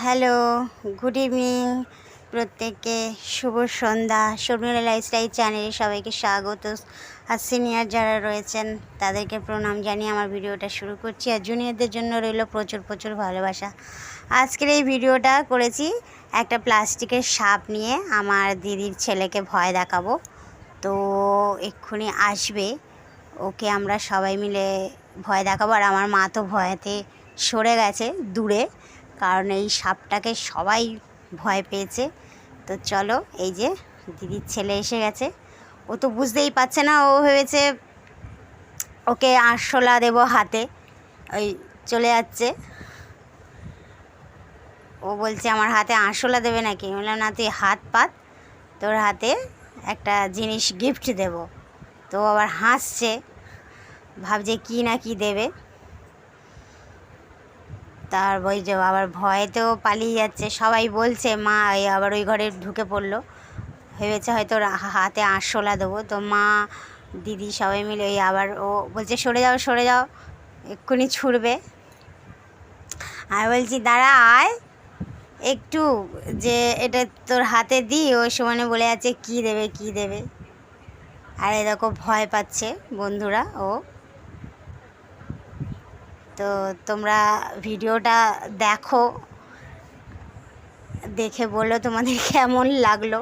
Hello, good evening প্রত্যেককে। শুভ সন্ধ্যা। Sharmila lifestyle চ্যানেলে সবাইকে স্বাগত। আর সিনিয়র যারা রয়েছেন তাদেরকে প্রণাম জানিয়ে আমার ভিডিওটা শুরু করছি। আর জুনিয়রদের জন্য রইল প্রচুর প্রচুর ভালোবাসা। আজকের এই ভিডিওটা করেছি একটা প্লাস্টিকের সাপ নিয়ে। আমার দিদির ছেলেকে ভয় দেখাবো, তো এক্ষুনি আসবে, ওকে আমরা সবাই মিলে ভয় দেখাবো। আর আমার মা তো ভয়েতে সরে গেছে দূরে, কারণ এই সাপটাকে সবাই ভয় পেয়েছে। তো চলো, এই যে দিদির ছেলে এসে গেছে। ও তো বুঝতেই পারছে না, ও ভেবেছে ওকে আরশোলা দেবো হাতে, ওই চলে যাচ্ছে। ও বলছে আমার হাতে আরশোলা দেবে নাকি? বললাম না, তুই হাত পাত, তোর হাতে একটা জিনিস গিফট দেব। তো আবার হাসছে, ভাবছে কি না কি দেবে। তার ওই যে আবার ভয়েতেও পালিয়ে যাচ্ছে। সবাই বলছে মা, এই আবার ওই ঘরে ঢুকে পড়লো, ভেবেছে হয়তো হাতে আরশোলা দেবো। তো মা দিদি সবাই মিলে ওই আবার ও বলছে সরে যাও সরে যাও, এক্ষুনি ছুটবে। আমি বলছি দাঁড়া, আয় একটু, যে এটা তোর হাতে দিই। ওই সময় বলে যাচ্ছে কী দেবে কী দেবে। আর এ দেখো ভয় পাচ্ছে বন্ধুরা ও। তো তোমরা ভিডিওটা দেখো, দেখে বললো তোমাদের কেমন লাগলো।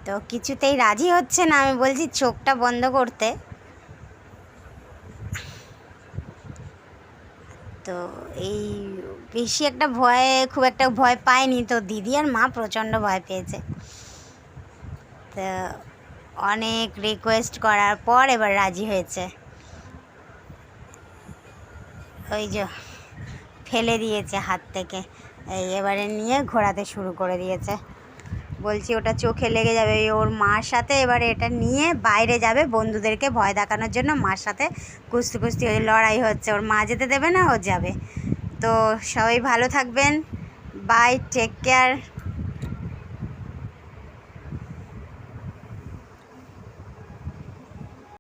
তো কিছুতেই রাজি হচ্ছে না। আমি বলছি চোখটা বন্ধ করতে। তো এই বেশি একটা খুব একটা ভয় পায়নি। তো দিদি আর মা প্রচণ্ড ভয় পেয়েছে। তো অনেক রিকোয়েস্ট করার পর এবার রাজি হয়েছে। ওই যে ফেলে দিয়েছে হাত থেকে, এই এবারে নিয়ে ঘোরাতে শুরু করে দিয়েছে। বলছি ওটা চোখে লেগে যাবে। ওর মার সাথে এবারে এটা নিয়ে বাইরে যাবে বন্ধুদেরকে ভয় দেখানোর জন্য। মার সাথে কুস্তি কুস্তি ওই লড়াই হচ্ছে, ওর মা যেতে দেবে না, ও যাবে। তো সবাই ভালো থাকবেন, বাই, টেক কেয়ার।